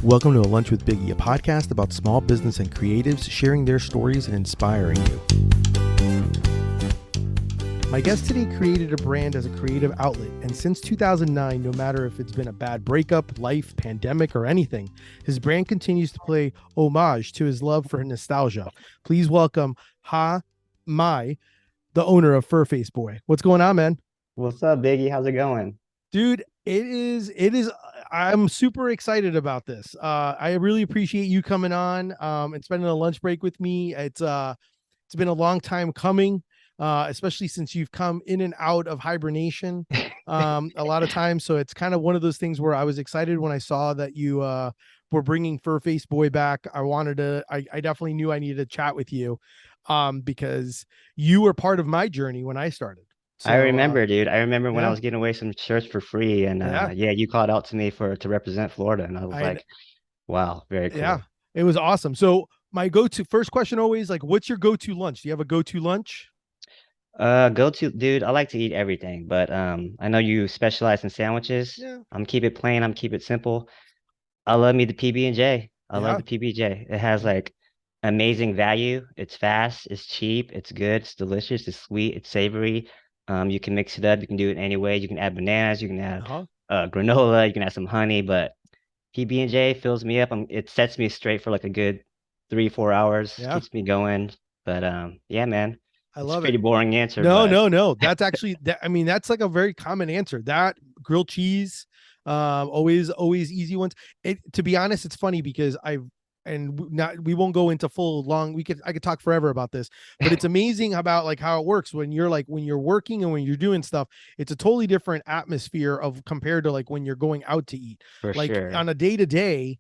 Welcome to A Lunch with Biggie, a podcast about small business and creatives sharing their stories and inspiring you. My guest today created a brand as a creative outlet, and since 2009, no matter if it's been a bad breakup, life, pandemic, or anything, his brand continues to pay homage to his love for nostalgia. Please welcome Ha Mai, the owner of Face Boy. What's going on, man? What's up, Biggie? How's it going? Dude, it is I'm super excited about this. I really appreciate you coming on and spending a lunch break with me. It's been a long time coming, especially since you've come in and out of hibernation a lot of times. So it's kind of one of those things where I was excited when I saw that you were bringing Face Boy back. I definitely knew I needed to chat with you because you were part of my journey when I started. I So remember, dude. I remember when I yeah, was giving away some shirts for free, and yeah. yeah, you called out to me to represent Florida, and I was I like, wow, very Yeah, cool. it was awesome. So my go-to first question always like, what's your go-to lunch? Do you have a go-to lunch? Go to, dude. I like to eat everything, but I know you specialize in sandwiches. Yeah, I'm keep it plain. I'm keep it simple. I love me the PB and J. I love yeah, the PB&J. It has yeah. like amazing value. It's fast. It's cheap. It's good. It's delicious. It's sweet. It's savory. You can mix it up. You can do it any way. You can add bananas. You can add Uh-huh. granola. You can add some honey. But PB&J fills me up. It sets me straight for like a good 3, 4 hours. Yeah, Keeps me going. But yeah, man, I it's a love it. pretty boring answer, No, but no, no. That's actually that. I mean, that's like a very common answer. That grilled cheese, always easy ones. It to be honest, it's funny because not we won't go into full long. I could talk forever about this, but it's amazing about like how it works when you're working and when you're doing stuff. It's a totally different atmosphere of compared to like when you're going out to eat. for Like sure. on a day to day,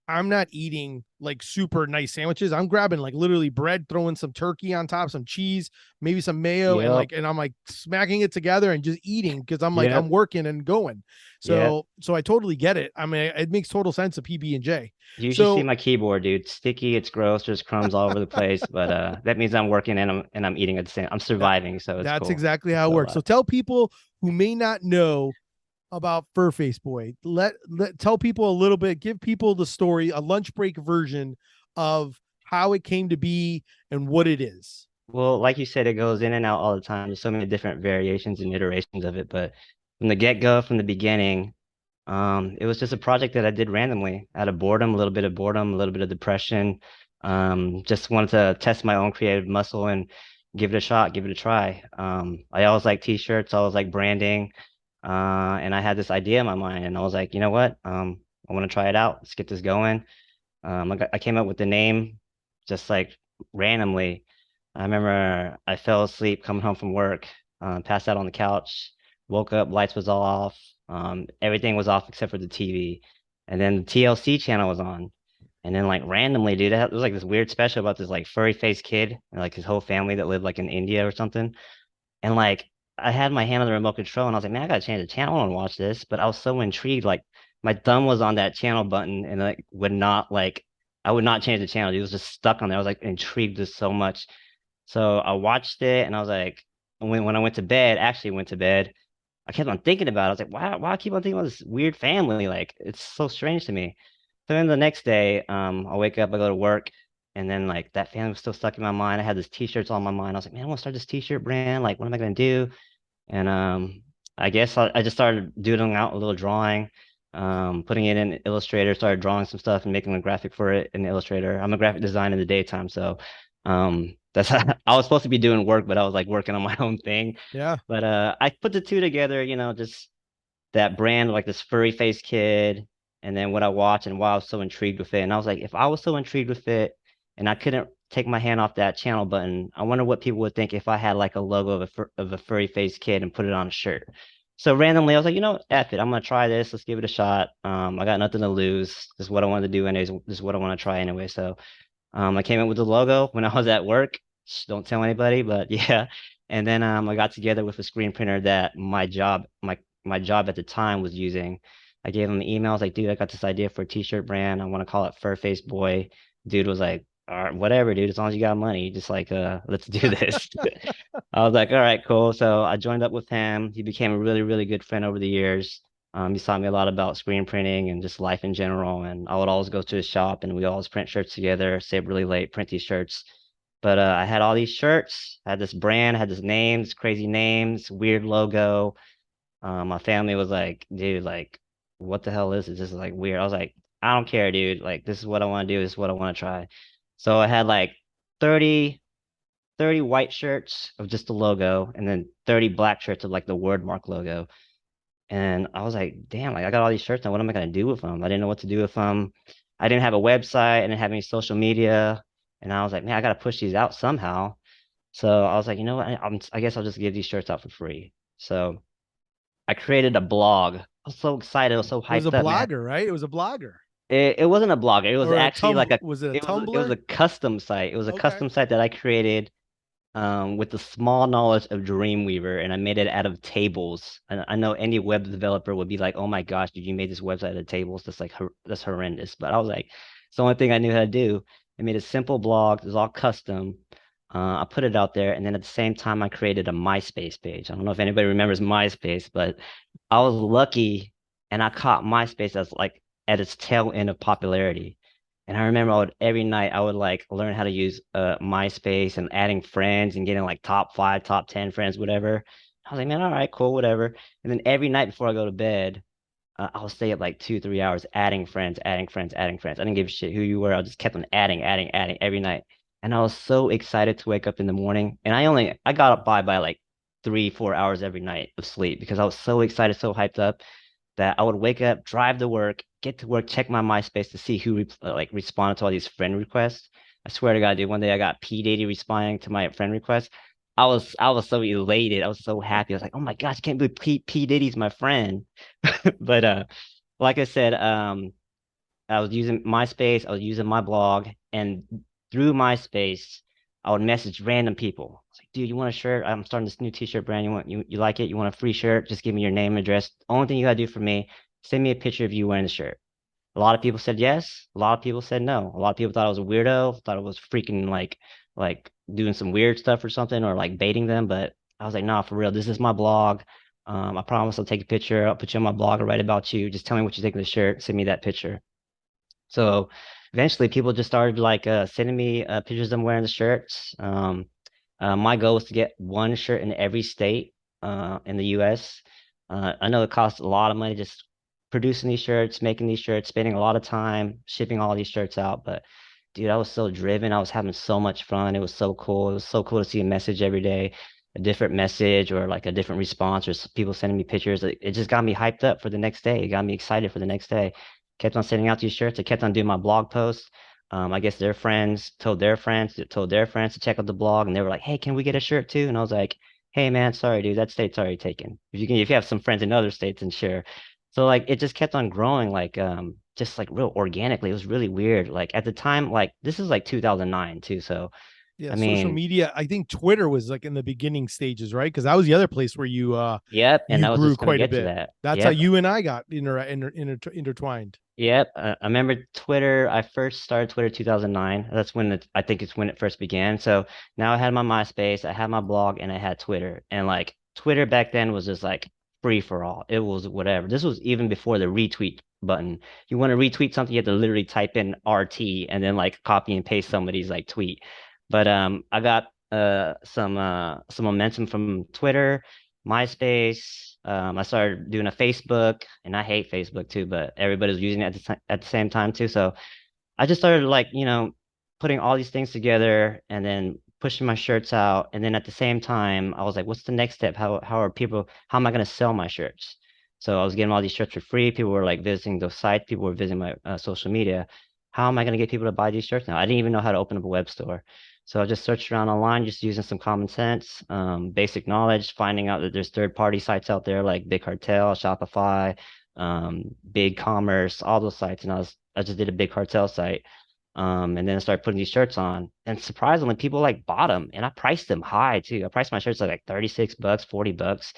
I'm not eating like super nice sandwiches. I'm grabbing like literally bread, throwing some turkey on top, some cheese, maybe some mayo, and Yep. I'm like smacking it together and just eating because I'm Yep. working and going. Yep. So I totally get it. I mean, it makes total sense of PB and J. You should see So my keyboard, dude. It's sticky, it's gross, there's crumbs all over the place. But that means I'm working and I'm eating at the same. I'm that surviving, so it's that's cool. exactly It's how it a works. So lot. tell people who may not know about Face Boy. Let tell people a little bit. Give people the story, a lunch break version of how it came to be and what it is. Well, like you said, it goes in and out all the time. There's so many different variations and iterations of it. But from the get-go, from the beginning, it was just a project that I did randomly out of boredom, a little bit of boredom, a little bit of depression. Just wanted to test my own creative muscle and give it a shot, give it a try. I always like t-shirts, I always like branding. And I had this idea in my mind, and I was like, you know what? I want to try it out. Let's get this going. I came up with the name just like randomly. I remember I fell asleep coming home from work, passed out on the couch, woke up, lights was all off, everything was off except for the TV, and then the TLC channel was on, and then like randomly, dude, there was like this weird special about this like furry faced kid and like his whole family that lived like in India or something, and like I had my hand on the remote control and I was like, man, I gotta change the channel and watch this. But I was so intrigued, like my thumb was on that channel button and like would not like I would not change the channel. It was just stuck on there. I was like intrigued just so much. So I watched it and I was like, when I went to bed, actually went to bed, I kept on thinking about it. I was like, why I keep on thinking about this weird family? Like it's so strange to me. So then the next day, I wake up, I go to work, and then like that family was still stuck in my mind. I had this t-shirts on my mind. I was like, man, I want to start this t-shirt brand. Like, what am I gonna do? And I guess I just started doodling out a little drawing, putting it in Illustrator, started drawing some stuff and making a graphic for it in Illustrator. I'm a graphic designer in the daytime, so that's how, I was supposed to be doing work, but I was like working on my own thing. Yeah. But I put the two together, just that brand, like this furry faced kid, and then what I watched and why I was so intrigued with it. And I was like, if I was so intrigued with it and I couldn't take my hand off that channel button, I wonder what people would think if I had like a logo of a furry faced kid and put it on a shirt. So randomly, I was like, F it, I'm gonna try this. Let's give it a shot. I got nothing to lose. This is what I wanted to do anyways. This is what I want to try anyway. So I came up with the logo when I was at work. Shh, don't tell anybody, but yeah. And then I got together with a screen printer that my job at the time was using. I gave him an email. I was like, dude, I got this idea for a t-shirt brand. I want to call it Fur Face Boy. Dude was like, all right, whatever, dude. As long as you got money, just like, let's do this. I was like, all right, cool. So I joined up with him. He became a really, really good friend over the years. He taught me a lot about screen printing and just life in general. And I would always go to his shop and we always print shirts together, stay up really late, print these shirts. But I had all these shirts, I had this brand, I had this name, this crazy names, weird logo. My family was like, dude, like, what the hell is this? This is like weird. I was like, I don't care, dude. Like, this is what I want to do. This is what I want to try. So I had like 30, 30 white shirts of just the logo and then 30 black shirts of like the wordmark logo. And I was like, damn, like I got all these shirts now. What am I gonna do with them? I didn't know what to do with them. I didn't have a website. I didn't have any social media. And I was like, man, I gotta push these out somehow. So I was like, you know what? I guess I'll just give these shirts out for free. So I created a blog. I was so excited. I was so It was a hyped up, man. blogger, right? It was a blogger It wasn't a blogger. It was or a actually like a was it a it was Tumblr? a custom site. It was a Okay. custom site that I created with the small knowledge of Dreamweaver, and I made it out of tables. And I know any web developer would be like, "Oh my gosh, did you make this website out of tables? That's like that's horrendous." But I was like, it's the only thing I knew how to do. I made a simple blog. It was all custom. I put it out there, and then at the same time, I created a MySpace page. I don't know if anybody remembers MySpace, but I was lucky, and I caught MySpace as like at its tail end of popularity. And I remember every night I would like learn how to use MySpace and adding friends and getting like top 5, top 10 friends, whatever. I was like, man, all right, cool, whatever. And then every night before I go to bed, I'll stay up like 2, 3 hours adding friends, adding friends, adding friends. I didn't give a shit who you were. I just kept on adding, adding, adding every night. And I was so excited to wake up in the morning. And I got up by like 3, 4 hours every night of sleep because I was so excited, so hyped up that I would wake up, drive to work, get to work, check my MySpace to see who like responded to all these friend requests. I swear to God, dude, one day I got P Diddy responding to my friend request. I was so elated. I was so happy. I was like, oh my gosh, I can't believe P Diddy's my friend. But like I said, I was using MySpace, I was using my blog, and through MySpace, I would message random people. It's like, dude, you want a shirt? I'm starting this new t-shirt brand. You like it? You want a free shirt? Just give me your name and address. Only thing you gotta do for me, send me a picture of you wearing the shirt. A lot of people said yes. A lot of people said no. A lot of people thought I was a weirdo, thought I was freaking like doing some weird stuff or something, or like baiting them. But I was like, nah, for real, this is my blog. I promise I'll take a picture. I'll put you on my blog. I'll write about you. Just tell me what you think of the shirt. Send me that picture. So eventually people just started like sending me pictures of them wearing the shirts. My goal was to get one shirt in every state in the US. I know it costs a lot of money just producing these shirts, making these shirts, spending a lot of time shipping all these shirts out. But dude, I was so driven. I was having so much fun. It was so cool. It was so cool to see a message every day, a different message or like a different response or people sending me pictures. It just got me hyped up for the next day. It got me excited for the next day. Kept on sending out these shirts. I kept on doing my blog posts. I guess their friends told their friends to check out the blog, and they were like, "Hey, can we get a shirt too?" And I was like, "Hey, man, sorry, dude, that state's already taken. If you have some friends in other states, then sure." So like, it just kept on growing, like just like real organically. It was really weird. Like at the time, like this is like 2009 too. So Yeah, I social mean, media. I think Twitter was like in the beginning stages, right? Because that was the other place where yep. And you I was grew just gonna quite a get to bit. that. That's how Yep. you and I got intertwined. Yep, I remember Twitter. I first started Twitter 2009. That's when I think it's when it first began. So now I had my MySpace, I had my blog, and I had Twitter. And like Twitter back then was just like free for all. It was whatever. This was even before the retweet button. You want to retweet something, you have to literally type in RT and then like copy and paste somebody's like tweet. But I got some momentum from Twitter. MySpace. I started doing a Facebook, and I hate Facebook too, but everybody's using it at the same time too. So I just started like, putting all these things together and then pushing my shirts out. And then at the same time, I was like, what's the next step? How am I going to sell my shirts? So I was getting all these shirts for free. People were like visiting those sites. People were visiting my social media. How am I going to get people to buy these shirts now? I didn't even know how to open up a web store. So I just searched around online, just using some common sense, basic knowledge, finding out that there's third-party sites out there like Big Cartel, Shopify, Big Commerce, all those sites. And I just did a Big Cartel site. And then I started putting these shirts on, and surprisingly, people like bought them, and I priced them high too. I priced my shirts like $36, $40.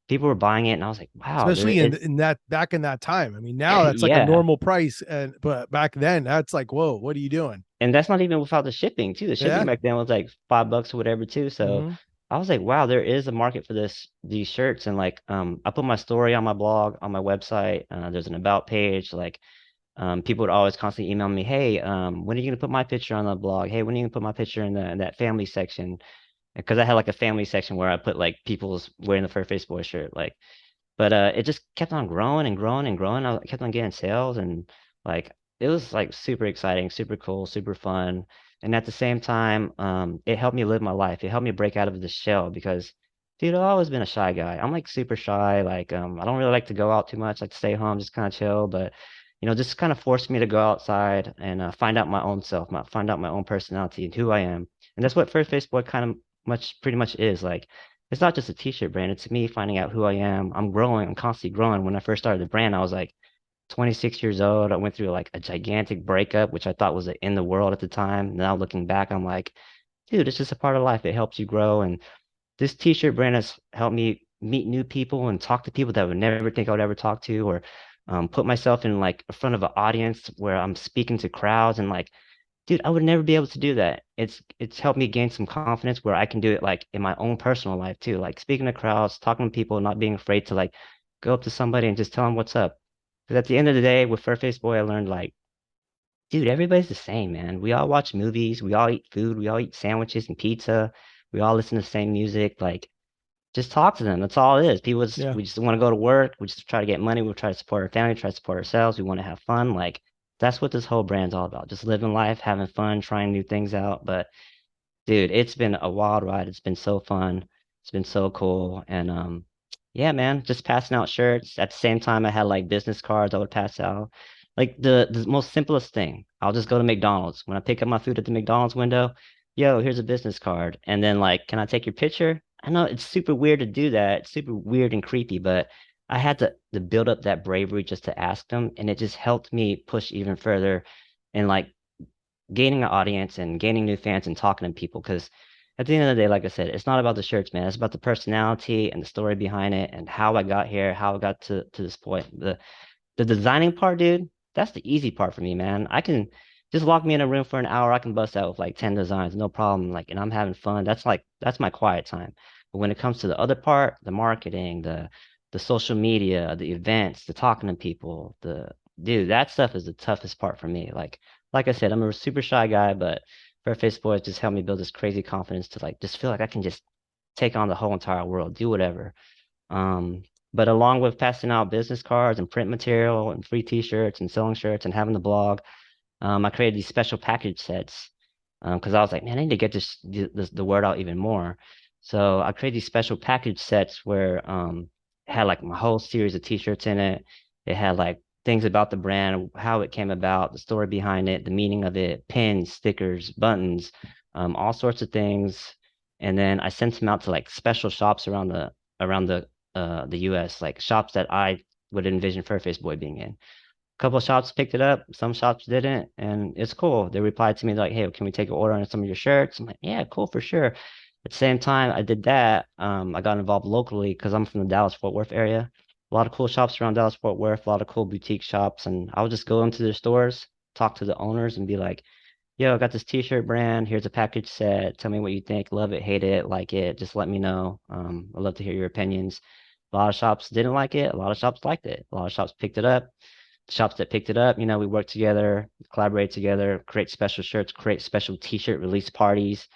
People were buying it, and I was like, wow, Especially in that back in that time. I mean, now that's like a yeah. normal price, and but back then that's like, whoa, what are you doing? And that's not even without the shipping too. The shipping Yeah. back then was like $5 or whatever too. So Hmm. I was like, wow, there is a market for these shirts. And like, I put my story on my blog, on my website. There's an about page. Like, people would always constantly email me, hey, when are you gonna put my picture on the blog? Hey, when are you gonna put my picture in that family section? Because I had like a family section where I put like people's wearing the Fur Face Boy shirt. Like, but it just kept on growing and growing and growing. I kept on getting sales and like it was like super exciting, super cool, super fun. And at the same time, it helped me live my life. It helped me break out of the shell because, dude, I've always been a shy guy. I'm like super shy. Like, I don't really like to go out too much, like to stay home, just kind of chill. But, just kind of forced me to go outside and find out my own self, find out my own personality and who I am. And that's what First Face Boy kind of pretty much is. Like, it's not just a t-shirt brand. It's me finding out who I am. I'm growing. I'm constantly growing. When I first started the brand, I was like 26 years old. I went through like a gigantic breakup, which I thought was in the world at the time. Now looking back, I'm like, dude, it's just a part of life. It helps you grow. And this t-shirt brand has helped me meet new people and talk to people that I would never think I would ever talk to, or put myself in like in front of an audience where I'm speaking to crowds and like, dude, I would never be able to do that. It's helped me gain some confidence where I can do it like in my own personal life too, like speaking to crowds, talking to people, not being afraid to like go up to somebody and just tell them what's up. Because at the end of the day, with Furface Boy, I learned like, dude, everybody's the same, man. We all watch movies, we all eat food, we all eat sandwiches and pizza, we all listen to the same music. Like, just talk to them. That's all it is. Yeah. We just want to go to work. We just try to get money. We try to support our family, try to support ourselves. We want to have fun. Like, that's what this whole brand's all about. Just living life, having fun, trying new things out. But dude, it's been a wild ride. It's been so fun. It's been so cool. And yeah, man, just passing out shirts. At the same time, I had like business cards I would pass out. Like the most simplest thing. I'll just go to McDonald's. When I pick up my food at the McDonald's window, yo, here's a business card. And then like, can I take your picture? I know it's super weird to do that. It's super weird and creepy, but I had to build up that bravery just to ask them, and it just helped me push even further and like gaining an audience and gaining new fans and talking to people. Because at the end of the day, like I said, it's not about the shirts, man. It's about the personality and the story behind it and how I got here, how I got to this point. The designing part, dude, that's the easy part for me, man. I can just lock me in a room for an hour. I can bust out with like 10 designs, no problem. Like, and I'm having fun. That's my quiet time. But when it comes to the other part, the marketing, the social media, the events, the talking to people, the dude, that stuff is the toughest part for me. Like I said, I'm a super shy guy, but Fairface Boys just helped me build this crazy confidence to like just feel like I can just take on the whole entire world, do whatever. Um, but along with passing out business cards and print material and free t-shirts and selling shirts and having the blog, I created these special package sets because I was like, man, I need to get the word out even more. So I created these special package sets where it had like my whole series of t-shirts in it. It had like things about the brand, how it came about, the story behind it, the meaning of it, pins, stickers, buttons, all sorts of things. And then I sent them out to like special shops around the US, like shops that I would envision Fairface Boy being in. A couple of shops picked it up, some shops didn't, and it's cool. They replied to me like, "Hey, can we take an order on some of your shirts?" I'm like, "Yeah, cool for sure." At the same time, I did that. I got involved locally because I'm from the Dallas Fort Worth area. A lot of cool shops around Dallas Fort Worth, a lot of cool boutique shops, and I would just go into their stores, talk to the owners, and be like, "Yo, I got this T-shirt brand. Here's a package set. Tell me what you think. Love it, hate it, like it. Just let me know. I'd love to hear your opinions." A lot of shops didn't like it. A lot of shops liked it. A lot of shops picked it up. Shops that picked it up, we work together, collaborate together, create special shirts, create special t-shirt release parties.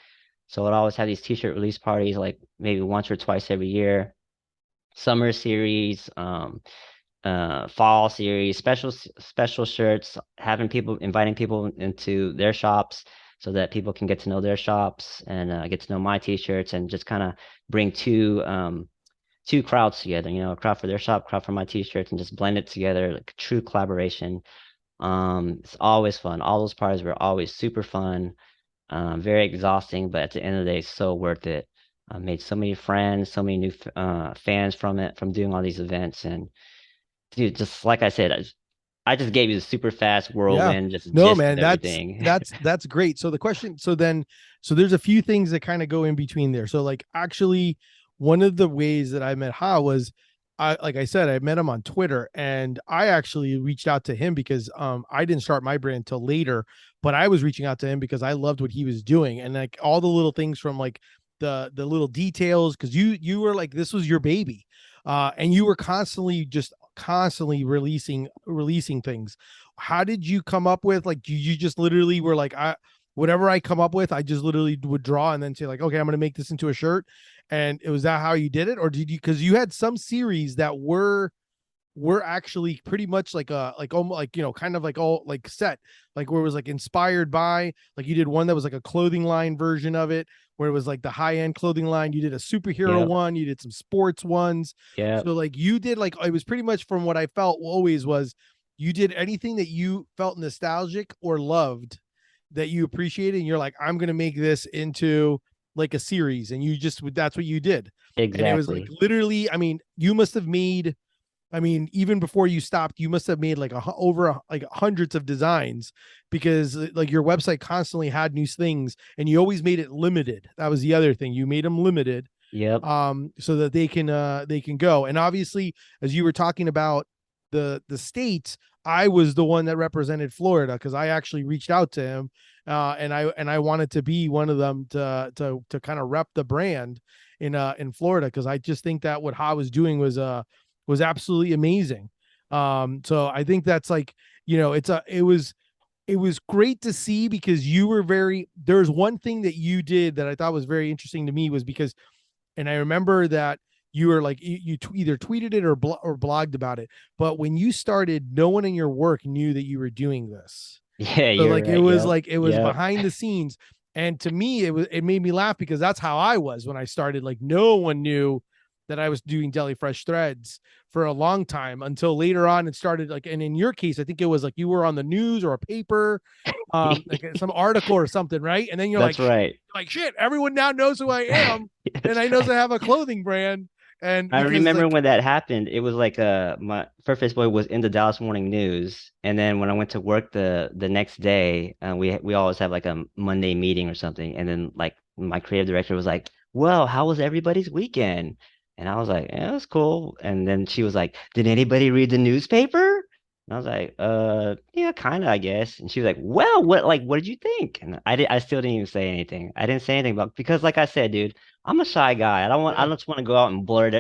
So I'd always have these t-shirt release parties like maybe once or twice every year. Summer series, fall series, special shirts, having people inviting people into their shops so that people can get to know their shops and get to know my t-shirts and just kind of bring two crowds together, a crowd for their shop, crowd for my t-shirts, and just blend it together, like true collaboration. It's always fun. All those parties were always super fun, very exhausting, but at the end of the day, so worth it. I made so many friends, so many new fans from it, from doing all these events. And dude, just like I said, I just gave you the super fast Yeah. whirlwind, just No, gist of man, everything. that's great. So the question, so there's a few things that kind of go in between there. So like actually one of the ways that I met Ha was like I said, I met him on Twitter and I actually reached out to him because I didn't start my brand till later, but I was reaching out to him because I loved what he was doing and like all the little things from like the little details, because you were like, this was your baby, and you were constantly releasing things. How did you come up with, like, you just literally were like, I whatever I come up with, I just literally would draw and then say like, okay, I'm gonna make this into a shirt, and it was that how you did it, or did you, because you had some series that were actually pretty much like a like almost like, kind of like all like set, like where it was like inspired by, like you did one that was like a clothing line version of it, where it was like the high end clothing line. You did a superhero Yep. one, you did some sports ones. Yep. So like you did, like, it was pretty much from what I felt always was, you did anything that you felt nostalgic or loved, that you appreciated, and you're like, I'm gonna make this into like a series, and you just, that's what you did. And it was like Exactly. literally, I mean, you must have made, I mean, even before you stopped, you must have made like like hundreds of designs, because like your website constantly had new things, and you always made it limited. That was the other thing. You made them limited, Yep. so that they can go. And obviously, as you were talking about the states, I was the one that represented Florida, because I actually reached out to him, and I wanted to be one of them to kind of rep the brand in Florida, because I just think that what Ha was doing was absolutely amazing. So I think that's like, it was great to see, because you were very, there's one thing that you did that I thought was very interesting to me, was because, and I remember that you were like, either tweeted it or blogged about it, but when you started, no one in your work knew that you were doing this. Yeah, So you're like, right. Yep. it was Yep. behind the scenes. And to me, it made me laugh, because that's how I was when I started. Like, no one knew that I was doing Deli Fresh threads for a long time, until later on it started, like, and in your case, I think it was like you were on the news or a paper, like some article or something, right? And then That's right. like shit, everyone now knows who I am, and That's I knows I right. have a clothing brand. And I because remember like, when that happened. It was like my first Face Boy was in the Dallas Morning News, and then when I went to work the next day, we always have like a Monday meeting or something, and then like my creative director was like, "Well, how was everybody's weekend?" And I was like, "Yeah, it was cool." And then she was like, "Did anybody read the newspaper?" And I was like, yeah, kind of, I guess." And she was like, "Well, what did you think?" And I still didn't even say anything. I didn't say anything about, because like I said, dude. I'm a shy guy. I yeah, don't just want to go out and blurt.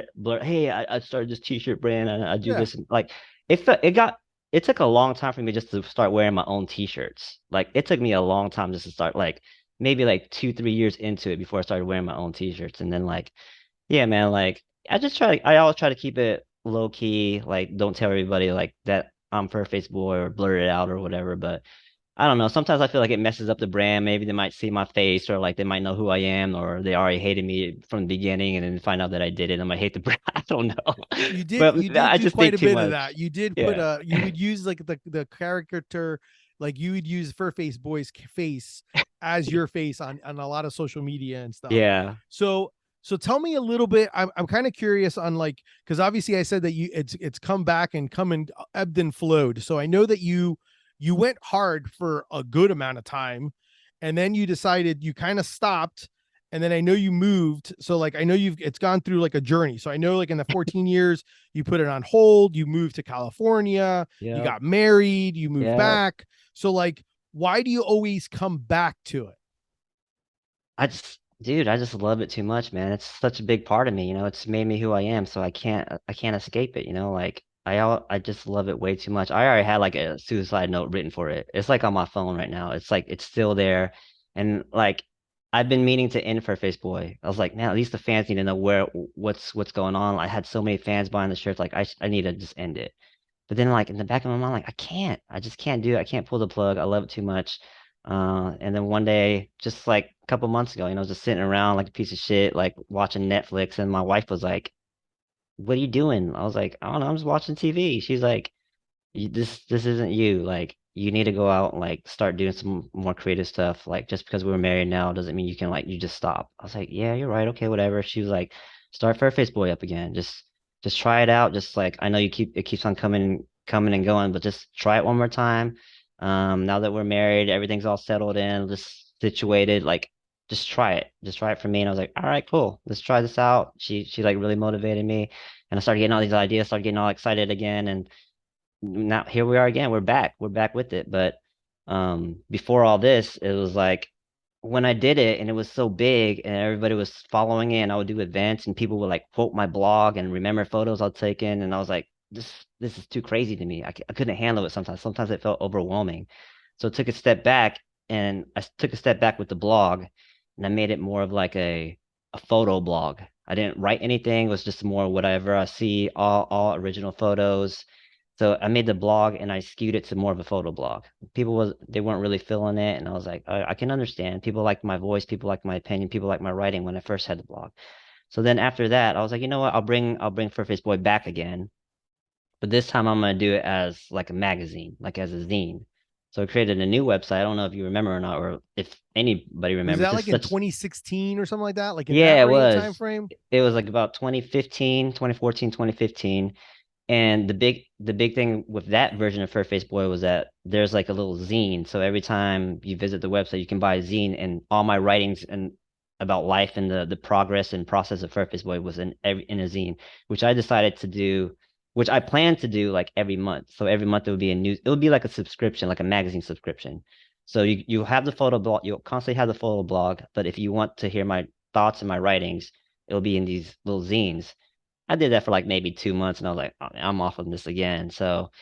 Hey, I started this t-shirt brand and I do yeah, this. And like, it got, it took a long time for me just to start wearing my own t-shirts. Like, it took me a long time just to start, like, maybe like 2, 3 years into it before I started wearing my own t-shirts. And then like, yeah, man, like, I always try to keep it low key. Like, don't tell everybody like that I'm Face Boy or blurt it out or whatever. But I don't know. Sometimes I feel like it messes up the brand. Maybe they might see my face, or like they might know who I am, or they already hated me from the beginning and then find out that I did it. I might hate the brand. I don't know. you But did I do just quite think a too bit of much. that. You did put Yeah. a, you would use like the caricature, like you would use Face Boy's face as your face on a lot of social media and stuff. Yeah. So so tell me a little bit. I'm kind of curious on, like, because obviously I said that it's come back and come and ebbed and flowed. So I know that you went hard for a good amount of time, and then you decided, you kind of stopped, and then I know you moved. So like, I know it's gone through like a journey. So I know, like, in the 14 years, you put it on hold, you moved to California, you Yep. got married, you moved Yep. back. So like, why do you always come back to it? Dude, I just love it too much, man. It's such a big part of me, it's made me who I am, so I can't escape it, like I just love it way too much. I already had like a suicide note written for it. It's like on my phone right now. It's like it's still there. And like I've been meaning to end for Face Boy. I was like, man, at least the fans need to know what's going on. I had so many fans buying the shirts, like I need to just end it. But then like in the back of my mind, like I can't. I just can't do it. I can't pull the plug. I love it too much. And then one day, just like a couple months ago, just sitting around like a piece of shit, like watching Netflix, and my wife was like, "What are you doing?" I was like, "I don't know, I'm just watching TV." She's like, this isn't you. Like, you need to go out and like start doing some more creative stuff. Like, just because we're married now doesn't mean you can like you just stop. I was like, "Yeah, you're right. Okay, whatever." She was like, "Start Face Boy up again. Just try it out. Just like I know it keeps on coming and going, but just try it one more time. Now that we're married, everything's all settled in, just situated. Like, just try it. Just try it for me." And I was like, "All right, cool. Let's try this out." She like really motivated me, and I started getting all these ideas, started getting all excited again, and now here we are again. We're back. We're back with it. But before all this, it was like when I did it and it was so big and everybody was following it and I would do events and people would like quote my blog and remember photos I'd taken and I was like, this is too crazy to me. I couldn't handle it sometimes. Sometimes it felt overwhelming. So I took a step back and took a step back with the blog and I made it more of like a photo blog. I didn't write anything. It was just more whatever I see, all original photos. So I made the blog and I skewed it to more of a photo blog. People was they weren't really feeling it, and I was like, I can understand. People like my voice, people like my opinion, people like my writing when I first had the blog. So then after that, I was like, you know what? I'll bring Fur Face Boy back again, but this time I'm gonna do it as like a magazine, like as a zine. So I created a new website. I don't know if you remember or not, or if anybody Was remembers. that This like in such 2016 or something like that? Like in that Yeah, it time was. frame? It was like about 2015, 2014, 2015. And the big thing with that version of Fur Face Boy was that there's like a little zine. So every time you visit the website, you can buy a zine, and all my writings and about life and the progress and process of Fur Face Boy was in a zine, which I decided to do, which I planned to do like every month. So every month it would be like a subscription, like a magazine subscription. So you have the photo blog, you'll constantly have the photo blog, but if you want to hear my thoughts and my writings, it'll be in these little zines. I did that for like maybe 2 months and I was like, "Oh, I'm off of this again." So,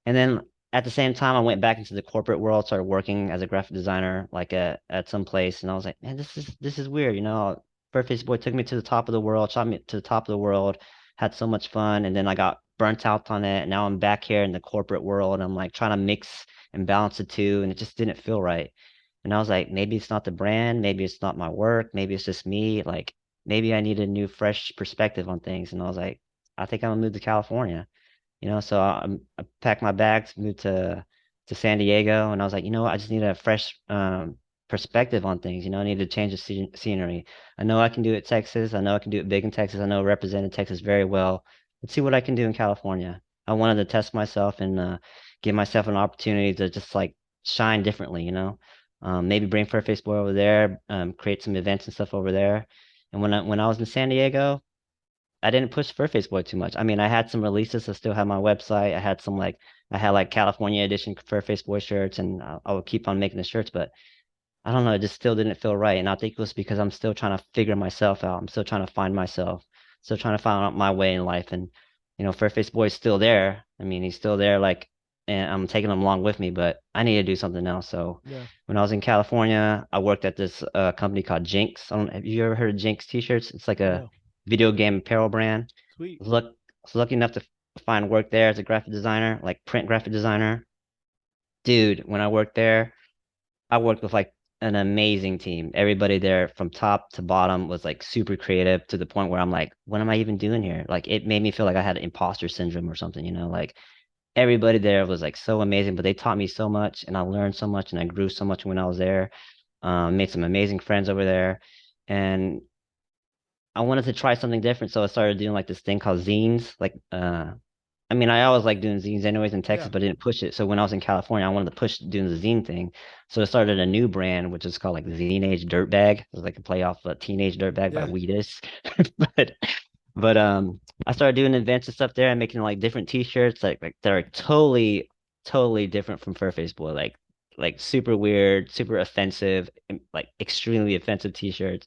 and then at the same time, I went back into the corporate world, started working as a graphic designer, like at some place. And I was like, man, this is weird. Birthface Boy took me to the top of the world, shot me to the top of the world, had so much fun. And then I got burnt out on it. And now I'm back here in the corporate world. And I'm like trying to mix and balance the two. And it just didn't feel right. And I was like, maybe it's not the brand, maybe it's not my work, maybe it's just me. Like maybe I need a new, fresh perspective on things. And I was like, I think I'm gonna move to California. So I packed my bags, moved to San Diego, and I was like, you know what, I just need a fresh perspective on things. I need to change the scenery. I know I can do it Texas. I know I can do it big in Texas. I know I represented Texas very well. Let's see what I can do in California. I wanted to test myself and give myself an opportunity to just like shine differently. Maybe bring Fur Face Boy over there, create some events and stuff over there. And when I was in San Diego, I didn't push Furface Boy too much. I mean, I had some releases. I still had my website. I had like California edition Furface Boy shirts, and I would keep on making the shirts. But I don't know, it just still didn't feel right. And I think it was because I'm still trying to figure myself out. I'm still trying to find myself, still trying to find out my way in life. And Furface Boy's still there. I mean, he's still there. Like, and I'm taking him along with me. But I need to do something else. So Yeah. when I was in California, I worked at this company called Jinx. Have you ever heard of Jinx T-shirts? It's like a No. video game apparel brand. Sweet. Was lucky enough to find work there as a graphic designer, like print graphic designer. Dude, when I worked there, I worked with like an amazing team. Everybody there from top to bottom was like super creative to the point where I'm like, what am I even doing here? Like it made me feel like I had imposter syndrome or something. Like everybody there was like so amazing, but they taught me so much and I learned so much and I grew so much when I was there. Made some amazing friends over there. And I wanted to try something different. So I started doing like this thing called zines. I mean, I always like doing zines anyways in Texas, Yeah. but I didn't push it. So when I was in California, I wanted to push doing the zine thing. So I started a new brand, which is called like Zine Age Dirtbag. It was like a play off a Teenage Dirtbag by Yeah. Weedus. But I started doing events and stuff there and making like different t-shirts like that are totally different from Furface Boy. Like super weird, super offensive, and, like extremely offensive t-shirts.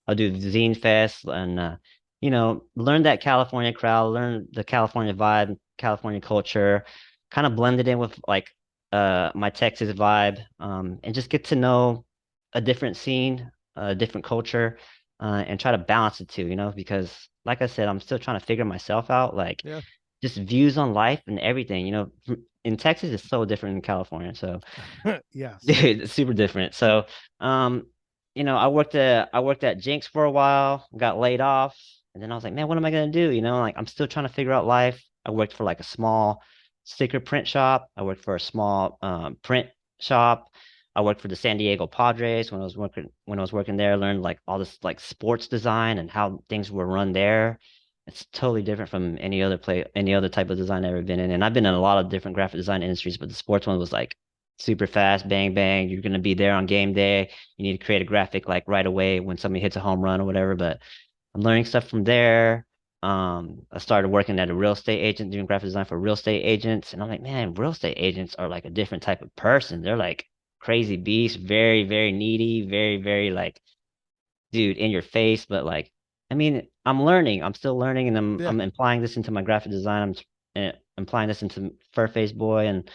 I'll do Zine Fest and learn that California crowd, learn the California vibe, California culture, kind of blend it in with like my Texas vibe, and just get to know a different scene, a different culture, and try to balance the two, because like I said, I'm still trying to figure myself out, like Yeah. just views on life and everything, in Texas it's so different than California. So Yes. dude, it's super different. So, um, I worked at Jinx for a while, got laid off, and then I was like, man, what am I gonna do? Like I'm still trying to figure out life. I worked for like a small sticker print shop. I worked for a small print shop. I worked for the San Diego Padres when I was working there. I learned like all this like sports design and how things were run there. It's totally different from any other type of design I've ever been in. And I've been in a lot of different graphic design industries, but the sports one was like super fast, bang, bang. You're going to be there on game day. You need to create a graphic like right away when somebody hits a home run or whatever. But I'm learning stuff from there. I started working at a real estate agent doing graphic design for real estate agents. And I'm like, man, real estate agents are like a different type of person. They're like crazy beast, very, very needy, very, very like, dude, in your face. But like, I mean, I'm learning. I'm still learning, and Yeah. I'm applying this into my graphic design. I'm applying this into Fur Face Boy, and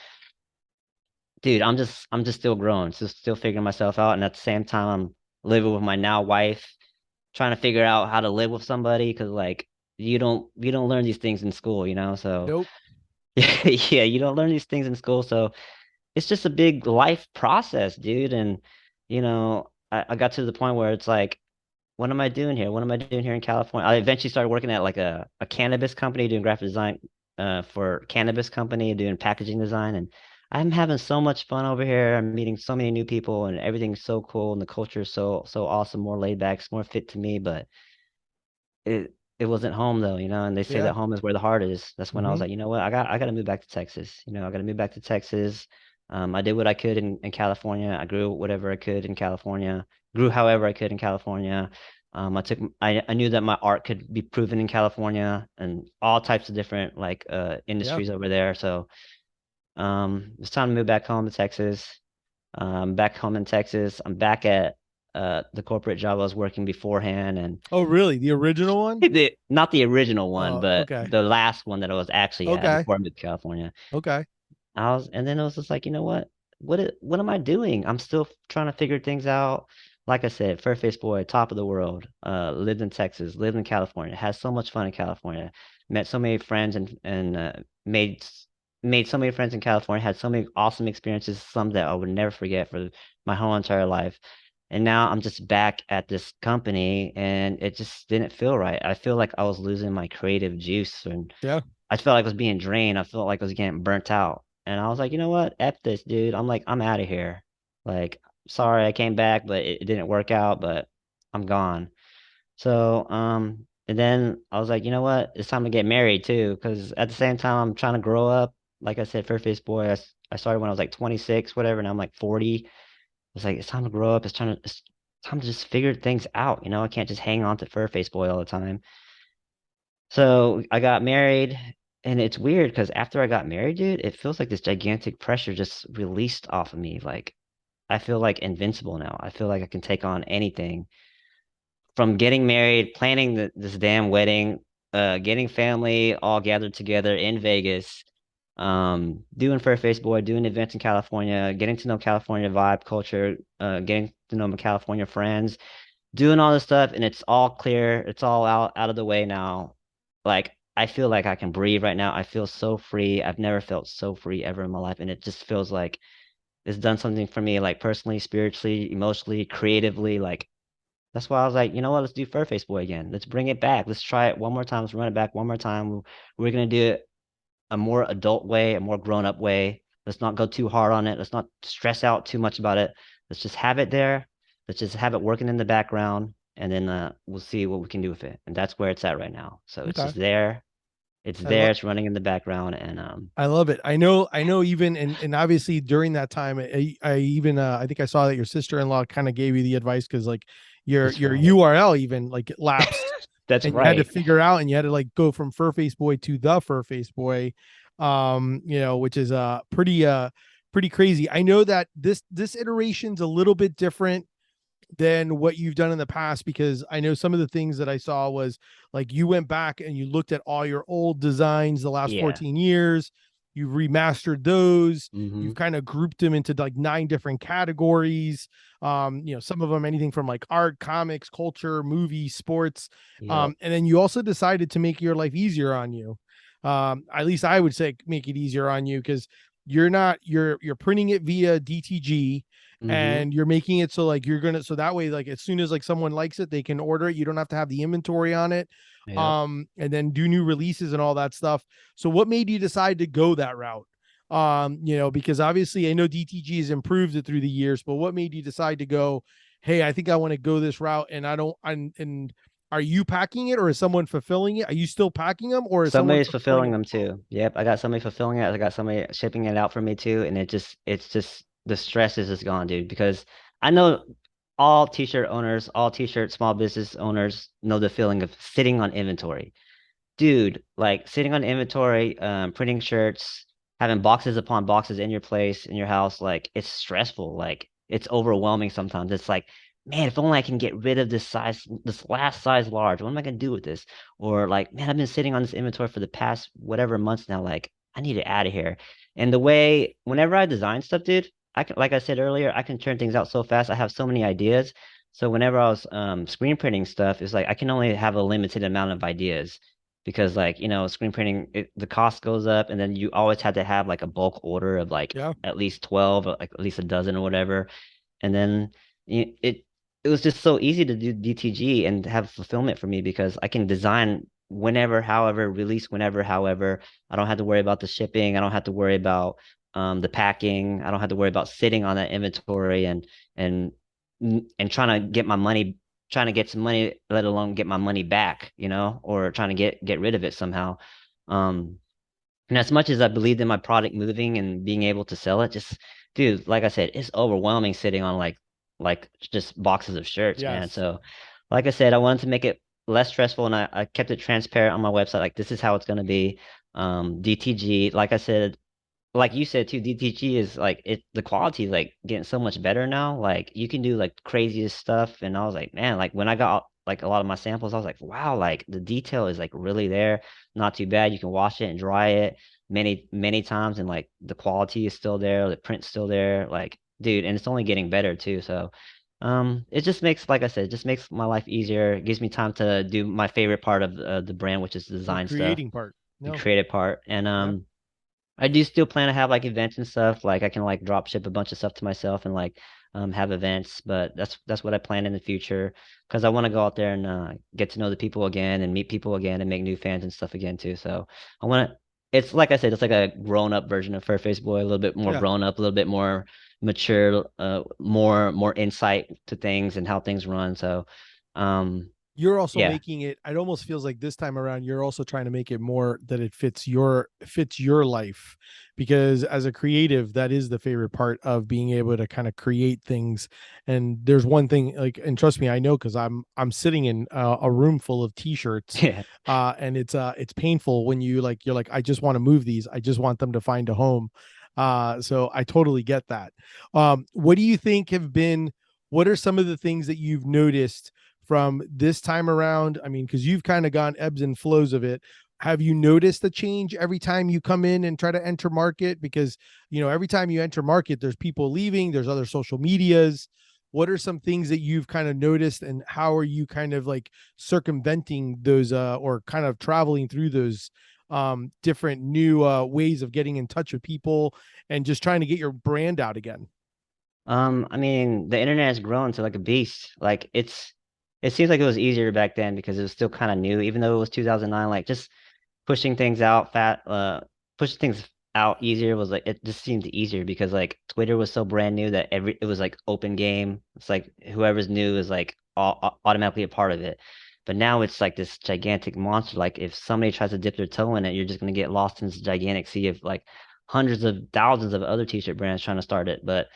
dude, I'm just still growing, still figuring myself out. And at the same time, I'm living with my now wife, trying to figure out how to live with somebody because like you don't learn these things in school, you know? So Nope. yeah, you don't learn these things in school. So it's just a big life process, dude. And I got to the point where it's like, what am I doing here? What am I doing here in California? I eventually started working at like a cannabis company doing graphic design for cannabis company, doing packaging design. And I'm having so much fun over here. I'm meeting so many new people and everything's so cool and the culture is so awesome, more laid back, it's more fit to me. But it wasn't home though, and they say Yeah. that home is where the heart is. That's when I was Hmm. like, you know what, I got to move back to Texas. I got to move back to Texas. I did what I could in California. I grew whatever I could in California, grew however I could in California. I knew that my art could be proven in California and all types of different like Yeah. industries over there. So it's time to move back home to Texas. Back home in Texas. I'm back at the corporate job I was working beforehand, and Oh, really? The original one? not the original one, but Okay. the last one that I was actually at Okay. before I moved to California. Okay. And then it was just like, you know what? What am I doing? I'm still trying to figure things out. Like I said, fur face boy, top of the world. Lived in Texas, lived in California, had so much fun in California, met so many friends and made so many friends in California, had so many awesome experiences, some that I would never forget for my whole entire life. And now I'm just back at this company and it just didn't feel right. I feel like I was losing my creative juice and Yeah. I felt like I was being drained. I felt like I was getting burnt out. And I was like, you know what? F this, dude. I'm like, I'm out of here. Like, sorry I came back, but it didn't work out, but I'm gone. So, and then I was like, you know what? It's time to get married too, because at the same time, I'm trying to grow up. Like I said, Fairface boy, I started when I was like 26, whatever, and I'm like 40. It's like, it's time to grow up. It's time to just figure things out. I can't just hang on to Furface boy all the time. So I got married, and it's weird because after I got married, dude, it feels like this gigantic pressure just released off of me. Like I feel like invincible now. I feel like I can take on anything from getting married, planning this damn wedding, getting family all gathered together in Vegas, doing Fair Face Boy, doing events in California, getting to know California vibe, culture, getting to know my California friends, doing all this stuff, and it's all clear. It's all out of the way now. Like I feel like I can breathe right now. I feel so free. I've never felt so free ever in my life, and it just feels like it's done something for me, like personally, spiritually, emotionally, creatively. Like that's why I was like, you know what? Let's do Furface Boy again. Let's bring it back. Let's try it one more time. Let's run it back one more time. We're gonna do it a more adult way, a more grown up way. Let's not go too hard on it. Let's not stress out too much about it. Let's just have it there. Let's just have it working in the background, and then we'll see what we can do with it. And that's where it's at right now. So it's Okay. just there. It's I there. love It's running in the background, and I love it. I know even and obviously during that time I even I think I saw that your sister-in-law kind of gave you the advice because like that's your right. URL even like it lapsed That's and you had to right. figure out and you had to like go from Fur Face Boy to the Fur Face Boy, which is pretty crazy. I know that this iteration's a little bit different than what you've done in the past because I know some of the things that I saw was like you went back and you looked at all your old designs the last Yeah. 14 years, you've remastered those, Mm-hmm. you've kind of grouped them into like 9 different categories. Some of them anything from like art, comics, culture, movies, sports. Yep. And then you also decided to make your life easier on you. At least I would say make it easier on you because you're printing it via DTG Mm-hmm. and you're making it so like you're gonna so that way like as soon as like someone likes it they can order it, you don't have to have the inventory on it, Yep. and then do new releases and all that stuff. So what made you decide to go that route? Because obviously I know DTG has improved it through the years, but what made you decide to go, hey, I think I want to go this route and I don't and are you packing it or is someone fulfilling it? Are you still packing them or is someone Somebody's fulfilling fulfilling it? them too. Yep, I got somebody fulfilling it. I got somebody shipping it out for me too, and it's just the stress is just gone, dude. Because I know all t-shirt owners, all t-shirt small business owners know the feeling of sitting on inventory. Dude, like sitting on inventory, printing shirts, having boxes upon boxes in your place, in your house, like it's stressful. Like it's overwhelming sometimes. It's like, man, if only I can get rid of this size, this last size large. What am I gonna do with this? Or like, man, I've been sitting on this inventory for the past whatever months now. Like, I need it out of here. And the way, whenever I design stuff, dude, I can, like I said earlier, I can turn things out so fast. I have so many ideas. So whenever I was screen printing stuff, it's like I can only have a limited amount of ideas because like, screen printing, the cost goes up, and then you always have to have like a bulk order of like Yeah. at least 12 or like at least a dozen or whatever. And then it was just so easy to do DTG and have fulfillment for me because I can design whenever, however, release whenever, however. I don't have to worry about the shipping. I don't have to worry about the packing. I don't have to worry about sitting on that inventory and and trying to get my money, trying to get some money, let alone get my money back, or trying to get rid of it somehow. Um, and as much as I believed in my product moving and being able to sell it, just dude, like I said, it's overwhelming sitting on like just boxes of shirts, man. Yes. So, like I said, I wanted to make it less stressful, and I kept it transparent on my website. Like this is how it's gonna be. DTG, like I said, like you said too, DTG is like the quality is like getting so much better now. Like you can do like craziest stuff. And I was like, man, like when I got like a lot of my samples, I was like, wow, like the detail is like really there. Not too bad. You can wash it and dry it many, many times, and like the quality is still there, the print's still there. Like, dude, and it's only getting better too. So it just makes, like I said, it just makes my life easier. It gives me time to do my favorite part of the brand, which is the The design stuff, creating part. the No. creative part. And Yeah. I do still plan to have like events and stuff. Like I can like drop ship a bunch of stuff to myself and like have events, but that's what I plan in the future because I want to go out there and get to know the people again and meet people again and make new fans and stuff again too. So I want to. It's like I said, it's like a grown up version of Face Boy, a little bit more Yeah. grown up, a little bit more mature, more insight to things and how things run. So, um, You're also yeah. making it, it almost feels like this time around you're also trying to make it more that it fits your life, because as a creative that is the favorite part of being able to kind of create things. And there's one thing, like, and trust me, I know, because I'm sitting in a room full of t-shirts, Yeah. and it's painful when you're like, I just want to move these, I just want them to find a home. So I totally get that. What do you think have been, what are some of the things that you've noticed from this time around? I mean, because you've kind of gone ebbs and flows of it. Have you noticed the change every time you come in and try to enter market? Because, every time you enter market, there's people leaving, there's other social medias. What are some things that you've kind of noticed, and how are you kind of like circumventing those, or kind of traveling through those different new ways of getting in touch with people and just trying to get your brand out again? I mean, the internet has grown to like a beast. Like it seems like it was easier back then because it was still kind of new, even though it was 2009. Like just pushing things out pushing things out easier was like it just seemed easier because like Twitter was so brand new that it was like open game. It's like whoever's new is like automatically a part of it. But now it's like this gigantic monster. Like if somebody tries to dip their toe in it, you're just gonna get lost in this gigantic sea of like hundreds of thousands of other t-shirt brands trying to start it. But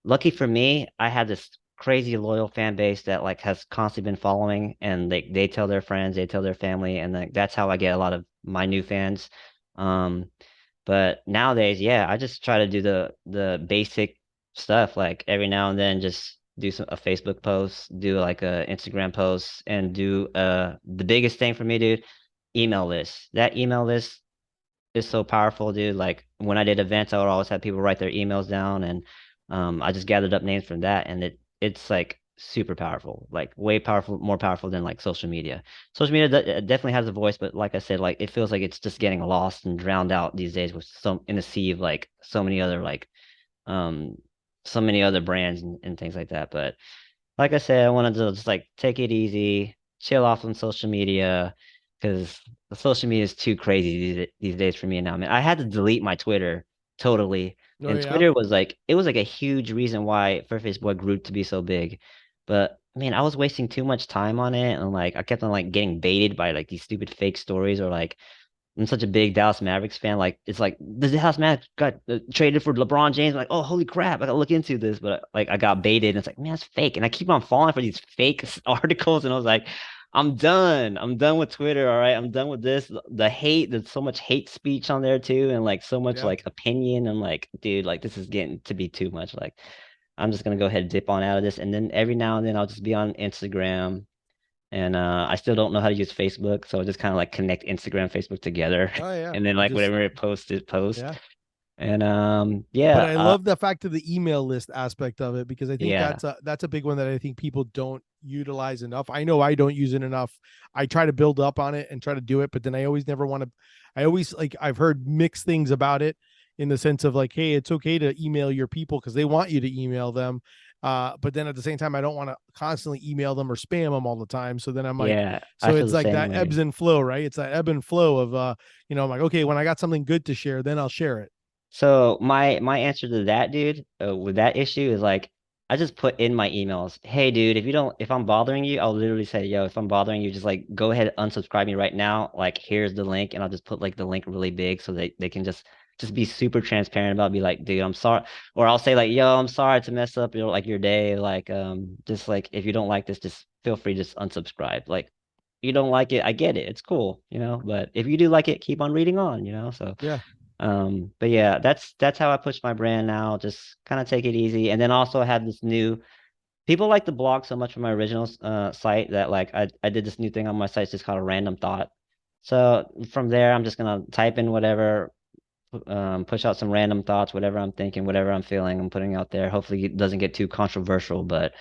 lucky for me, I have this crazy loyal fan base that like has constantly been following, and they tell their friends, they tell their family, and like that's how I get a lot of my new fans. Um, but nowadays, yeah, I just try to do the basic stuff, like every now and then just do a Facebook post, do like a Instagram post, and do the biggest thing for me, dude, email list. That email list is so powerful, dude. Like when I did events, I would always have people write their emails down, and I just gathered up names from that, and it's like super powerful, like way powerful, more powerful than like social media. Social media definitely has a voice, but like I said, like it feels like it's just getting lost and drowned out these days with so in a sea of like so many other like um so many other brands and things like that. But like I said, I wanted to just like take it easy, chill off on social media, because the social media is too crazy these days for me now. Man, I had to delete my Twitter totally, Oh and yeah. Twitter was like it was like a huge reason why Face Boy grew to be so big. But I mean, I was wasting too much time on it, and like I kept on like getting baited by like these stupid fake stories, or like I'm such a big Dallas Mavericks fan. Like, it's like the Dallas Mavericks got traded for LeBron James. I'm like, oh, holy crap! I gotta look into this. But like, I got baited, and it's like, man, that's fake. And I keep on falling for these fake articles, and I was like, I'm done. I'm done with Twitter. All right. I'm done with this. The hate, there's so much hate speech on there too, and like so much Yeah. like opinion. I'm like, dude, like this is getting to be too much. Like, I'm just gonna go ahead and dip on out of this. And then every now and then I'll just be on Instagram. And I still don't know how to use Facebook. So I just kind of like connect Instagram, Facebook together. Oh yeah. And then You like just whatever it posts, it posts. yeah. And But yeah, I love the fact of the email list aspect of it because I think yeah, that's a big one that I think people don't utilize enough. I know I don't use it enough. I try to build up on it and try to do it, but then I always never want to. I always like I've heard mixed things about it in the sense of like, hey, it's okay to email your people because they want you to email them. But then at the same time, I don't want to constantly email them or spam them all the time. So then I'm like, yeah. I so feel it's the like same that way. ebbs and flow, right? It's that ebb and flow of, I'm like, okay, when I got something good to share, then I'll share it. So my answer to that, dude, with that issue is like I just put in my emails, hey, dude, if I'm bothering you, I'll literally say, yo, if I'm bothering you, just like go ahead and unsubscribe me right now. Like here's the link, and I'll just put like the link really big so they can just be super transparent about it, be like, dude, I'm sorry, or I'll say like, yo, I'm sorry to mess up your day. Like just like if you don't like this, just feel free to just unsubscribe. Like you don't like it, I get it, it's cool, but if you do like it, keep on reading on, so. Yeah. But yeah, that's how I push my brand now. Just kind of take it easy. And then also I have this new people like the blog so much from my original site that like I did this new thing on my site. It's just called a random thought. So from there, I'm just gonna type in whatever, push out some random thoughts, whatever I'm thinking, whatever I'm feeling, I'm putting out there. Hopefully it doesn't get too controversial, but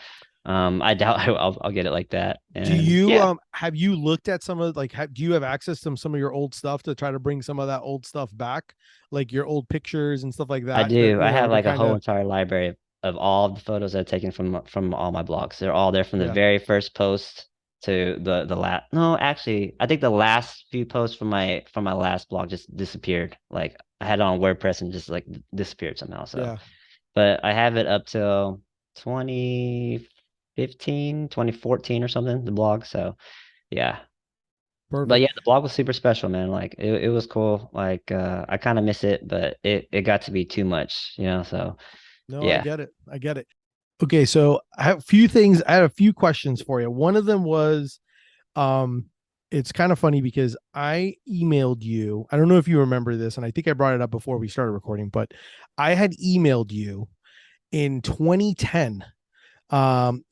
I doubt I'll get it like that. Do And you yeah, have you looked at some of like do you have access to some of your old stuff to try to bring some of that old stuff back, like your old pictures and stuff like I that do. I have to like a kind whole of entire library of all the photos I've taken from all my blogs. They're all there from the yeah. very first post to the last. No, actually, I think the last few posts from my last blog just disappeared. Like I had it on WordPress and just like disappeared somehow. So, Yeah, but I have it up till 2015, 2014 or something, the blog. So, yeah. But perfect. yeah, the blog was super special, man. Like it was cool. Like I kind of miss it, but it got to be too much. So No, I yeah. get it. I get it. Okay, so I have a few things. I have a few questions for you. One of them was, um, it's kind of funny because I emailed you. I don't know if you remember this, and I think I brought it up before we started recording, but I had emailed you in 2010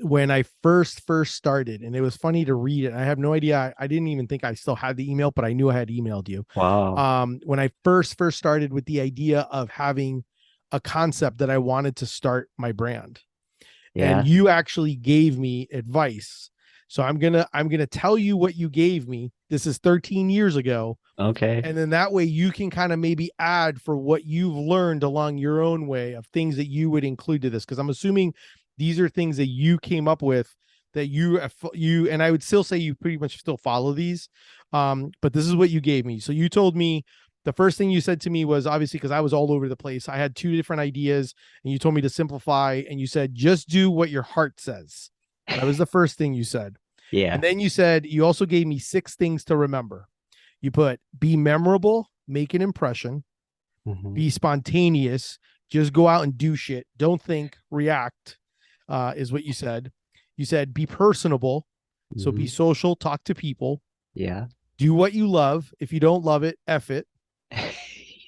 when I first started, and it was funny to read it. I have no idea. I didn't even think I still had the email, but I knew I had emailed you. Wow. When I first started with the idea of having a concept that I wanted to start my brand, and Yeah. you actually gave me advice. So I'm gonna tell you what you gave me. This is 13 years ago, Okay. and then that way you can kind of maybe add for what you've learned along your own way of things that you would include to this, because I'm assuming these are things that you came up with that you and I would still say you pretty much still follow these, but this is what you gave me. So you told me the first thing you said to me was, obviously because I was all over the place, I had two different ideas, and you told me to simplify, and you said just do what your heart says. That was the first thing you said. And Yeah. then you said you also gave me six things to remember. You put be memorable, make an impression, Hmm. be spontaneous, just go out and do shit. Don't think, react, is what you said. You said be personable. So be Hmm. social, talk to people, Yeah. do what you love. If you don't love it, F it.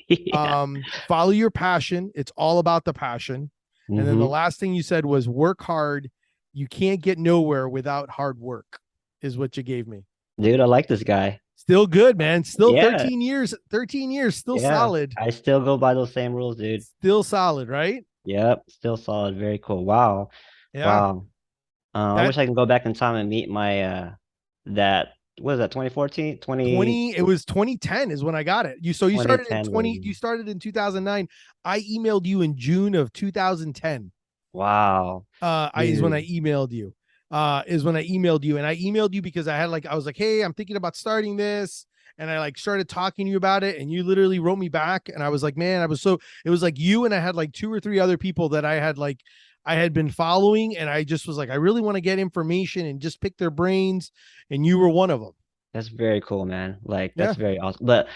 Yeah. Follow your passion. It's all about the passion. And then the Hmm. last thing you said was work hard. You can't get nowhere without hard work, is what you gave me. Dude, I like this guy. Still good, man. Still Yeah. 13 years, still Yeah. solid. I still go by those same rules, dude. Still solid, right? Yep. Still solid. Very cool. Wow. Yeah. Wow. I That wish I can go back in time and meet my that what is that 2014 it was 2010 is when I got it. You started in 2010 you version. started in 2009. I emailed you in June of 2010. Wow. I is when I Dude. emailed you. Is when I emailed you, and I emailed you because I was like, hey, I'm thinking about starting this, and I like started talking to you about it, and you literally wrote me back, and I was like, man, it was like you, and I had like two or three other people that I had been following, and I just was like, I really want to get information and just pick their brains, and you were one of them. That's very cool, man. Like Yeah, that's very awesome. But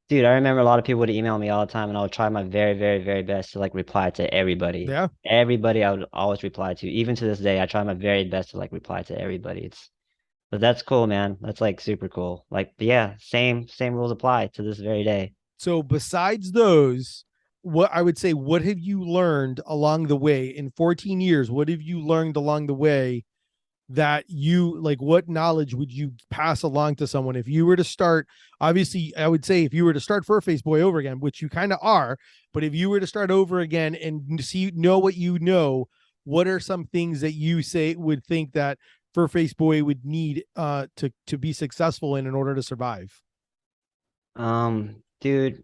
dude, I remember a lot of people would email me all the time and I would try my very, very, very best to like reply to everybody. yeah. Everybody I would always reply to. Even to this day, I try my very best to like reply to everybody. But that's cool, man. That's like super cool. Like, yeah, same rules apply to this very day. So besides those, what I would say, what have you learned along the way in 14 years? What have you learned along the way that you like? What knowledge would you pass along to someone if you were to start? Obviously, I would say if you were to start for Face Boy over again, which you kind of are, but if you were to start over again and see know what you know, what are some things that you say would think that for Face Boy would need to be successful in order to survive? Dude,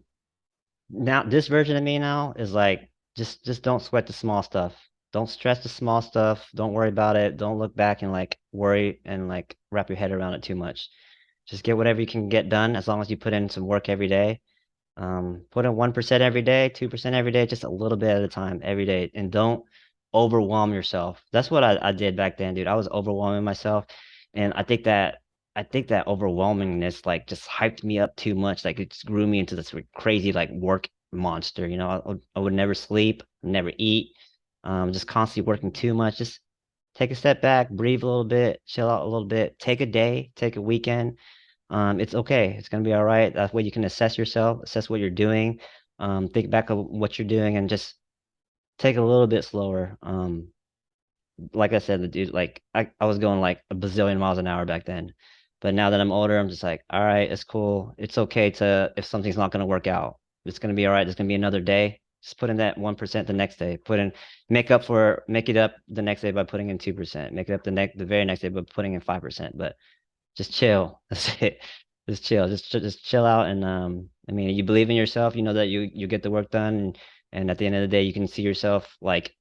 now this version of me now is like just don't sweat the small stuff. Don't stress the small stuff. Don't worry about it. Don't look back and like worry and like wrap your head around it too much. Just get whatever you can get done as long as you put in some work every day. Put in 1% every day, 2% every day, just a little bit at a time every day. And don't overwhelm yourself. That's what I did back then, dude. I was overwhelming myself. And I think that overwhelmingness like just hyped me up too much. Like it just grew me into this crazy like work monster. I would never sleep, never eat, just constantly working too much. Just take a step back, breathe a little bit, chill out a little bit, take a day, take a weekend. It's okay. It's gonna be all right. That way you can assess yourself, assess what you're doing, think back of what you're doing, and just take a little bit slower. Like I said, the dude, like I was going like a bazillion miles an hour back then, but now that I'm older, I'm just like, all right, it's cool. It's okay to if something's not gonna work out, it's gonna be all right. There's gonna be another day. Just put in that 1% the next day. Make it up the next day by putting in 2%. Make it up the very next day by putting in 5%. But just chill. That's it. Just chill. Just chill out and I mean, you believe in yourself, you know that you get the work done and at the end of the day you can see yourself like,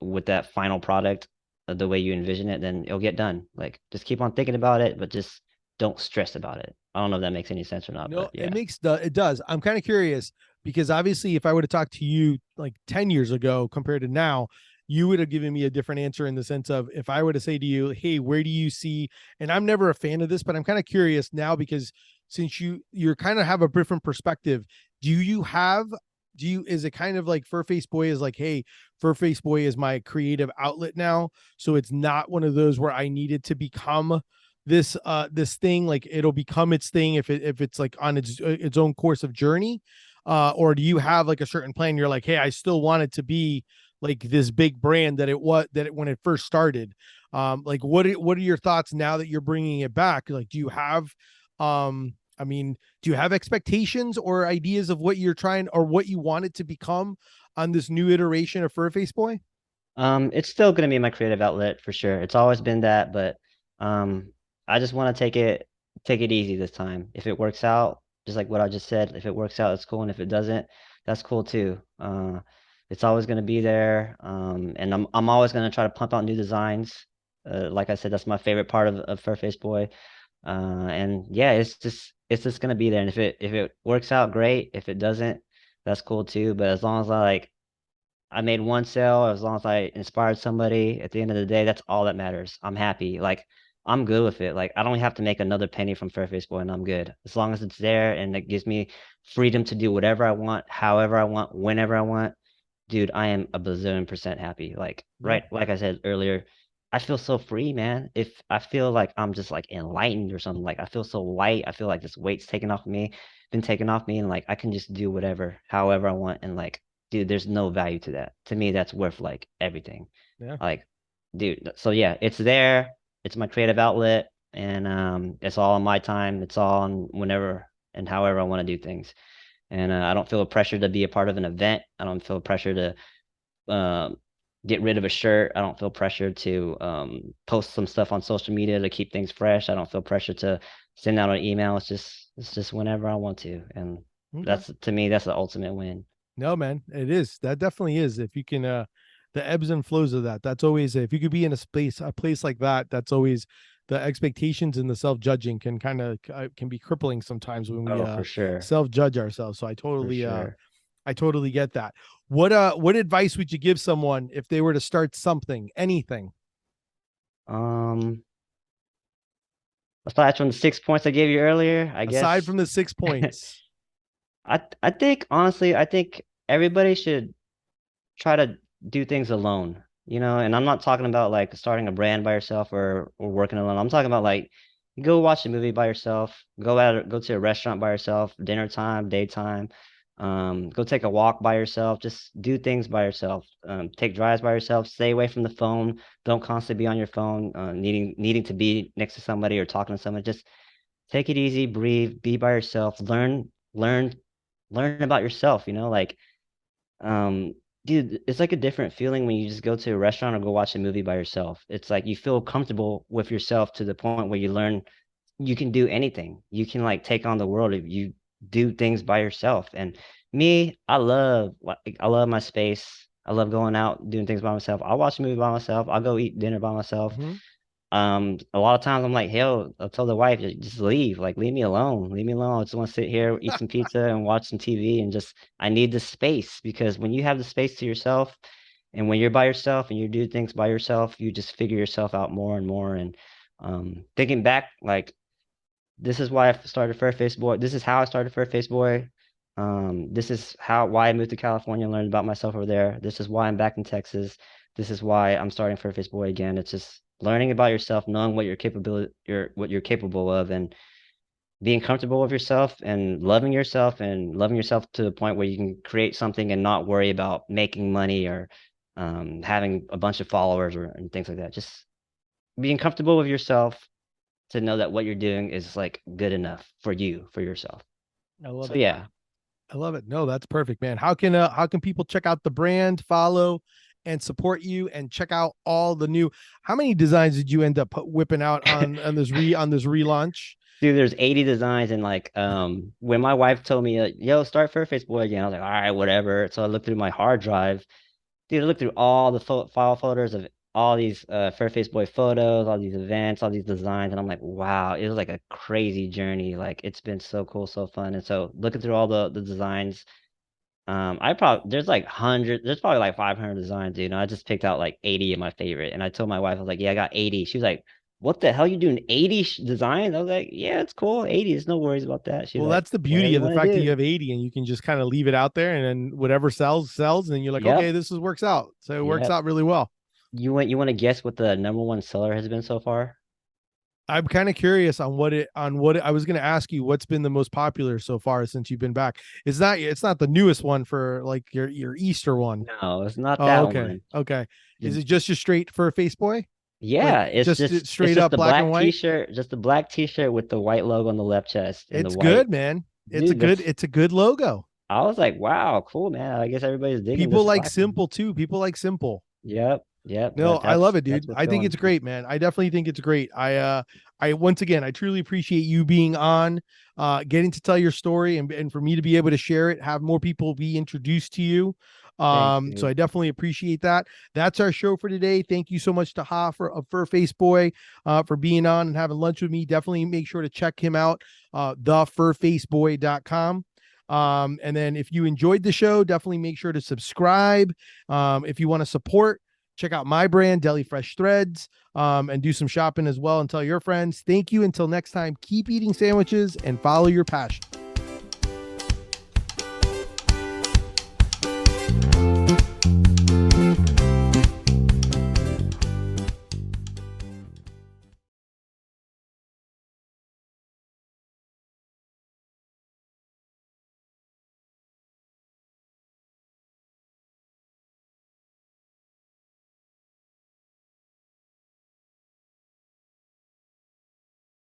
with that final product the way you envision it, then it'll get done. Like just keep on thinking about it, but just don't stress about it. I don't know if that makes any sense or not, No, but it yeah. makes the it does. I'm kind of curious because obviously, if I would have talked to you like 10 years ago compared to now, you would have given me a different answer in the sense of if I were to say to you, "Hey, where do you see?" And I'm never a fan of this, but I'm kind of curious now because since you're kind of have a different perspective, do you have do you is it kind of like Fur Face Boy is like, hey, Fur Face Boy is my creative outlet now, so it's not one of those where I needed to become this thing, like it'll become its thing if it's like on its own course of journey, or do you have like a certain plan? You're like, hey, I still want it to be like this big brand when it first started. Like what are your thoughts now that you're bringing it back? Like, do you have I mean, do you have expectations or ideas of what you're trying or what you want it to become on this new iteration of Fur Face Boy? It's still gonna be my creative outlet for sure. It's always been that, but um, I just want to take it easy this time. If it works out, just like what I just said, if it works out, it's cool, and if it doesn't, that's cool too. It's always gonna be there. And I'm always gonna try to pump out new designs. Like I said, that's my favorite part of Furface Boy. And yeah, it's just gonna be there. And if it works out, great. If it doesn't, that's cool too. But as long as I made one sale, as long as I inspired somebody, at the end of the day, that's all that matters. I'm happy. Like I'm good with it. Like I don't have to make another penny from Fairface Boy and I'm good. As long as it's there and it gives me freedom to do whatever I want, however I want, whenever I want, dude, I am a bazillion percent happy. Like Yeah. right, like I said earlier, I feel so free, man. If I feel like I'm just like enlightened or something, like I feel so light. I feel like this weight's taken off me, been taken off me, and like I can just do whatever, however I want, and like, dude, there's no value to that. To me, that's worth like everything. Yeah. Like, dude, so yeah, it's there. It's my creative outlet, and it's all on my time. It's all on whenever and however I want to do things. And I don't feel a pressure to be a part of an event. I don't feel pressure to get rid of a shirt. I don't feel pressure to post some stuff on social media to keep things fresh. I don't feel pressure to send out an email. It's just whenever I want to, and Okay. that's to me that's the ultimate win. No, man, it is. That definitely is. If you can, the ebbs and flows of that. That's always if you could be in a place like that. That's always the expectations and the self judging can kind of can be crippling sometimes when we Oh, for sure, self judge ourselves. So for sure. I totally get that. What advice would you give someone if they were to start something, anything Um, aside from the 6 points I gave you earlier, I aside guess from the 6 points? I think honestly, I think everybody should try to do things alone. you know, and I'm not talking about like starting a brand by yourself or working alone. I'm talking about like you go watch a movie by yourself, go to a restaurant by yourself, dinner time, daytime, go take a walk by yourself, just do things by yourself, take drives by yourself, stay away from the phone, don't constantly be on your phone, needing to be next to somebody or talking to someone. Just take it easy, breathe, be by yourself, learn, learn about yourself, you know, like um, dude, it's like a different feeling when you just go to a restaurant or go watch a movie by yourself. It's like you feel comfortable with yourself to the point where you learn you can do anything. You can like take on the world if you do things by yourself. And me, I love my space. I love going out, doing things by myself. I'll watch a movie by myself. I'll go eat dinner by myself. Mhm. A lot of times I'm like, hell, I'll tell the wife, just leave, like, leave me alone, leave me alone. I just want to sit here, eat some pizza and watch some TV and just, I need the space because when you have the space to yourself and when you're by yourself and you do things by yourself, you just figure yourself out more and more. And thinking back, like, this is why I started Fur Face Boy. This is how I started Fur Face Boy. This is why I moved to California and learned about myself over there. This is why I'm back in Texas. This is why I'm starting Fur Face Boy again. It's just learning about yourself, knowing what you're capable of, and being comfortable with yourself and loving yourself to the point where you can create something and not worry about making money or having a bunch of followers or and things like that. Just being comfortable with yourself to know that what you're doing is like good enough for you, for yourself. I love So it. yeah. I love it. No, that's perfect, man. How can people check out the brand, follow, and support you, and check out all the new? How many designs did you end up whipping out on this relaunch? Dude, there's 80 designs and like when my wife told me yo, start Fairface Boy again, I was like, all right, whatever. So I looked through my hard drive. Dude, I looked through all the file folders of all these Fairface Boy photos, all these events, all these designs, and I'm like, wow, it was like a crazy journey. Like it's been so cool, so fun. And so looking through all the designs, I probably there's probably like 500 designs, dude. And I just picked out like 80 of my favorite. And I told my wife, I was like, yeah, I got 80. She was like, what the hell you doing 80 designs? I was like, yeah, it's cool. 80, there's no worries about that. She's Well, like, that's the whatever beauty you of the want to fact that you do. have 80 and you can just kind of leave it out there, and then whatever sells, sells. And then you're like, okay, Yep. this is works out. So it works Yep. out really well. You want to guess what the number one seller has been so far? I'm kind of curious on I was going to ask you what's been the most popular so far since you've been back. It's not the newest one for like your Easter one. No, it's not Oh, that okay. one. Okay. Is Just it just a straight for a face boy? Like yeah, it's straight just up the black and black white? t-shirt, just the black t-shirt with the white logo on the left chest and the It's white good, man. dude. That's It's a good logo. I was like, wow, cool, man. I guess everybody's digging People this like black one. simple too. People like simple. Yep, yep. No, I love it, That's dude. what's I think going it's on. great, man. I definitely think it's great. I once again, I truly appreciate you being on, getting to tell your story and for me to be able to share it, have more people be introduced to you. Thanks, So I dude. definitely appreciate that. That's our show for today. Thank you so much to Ha for Face Boy, for being on and having lunch with me. Definitely make sure to check him out, thefurfaceboy.com. And then if you enjoyed the show, definitely make sure to subscribe. If you want to support, check out my brand, Deli Fresh Threads, and do some shopping as well and tell your friends. Thank you. Until next time, keep eating sandwiches and follow your passion.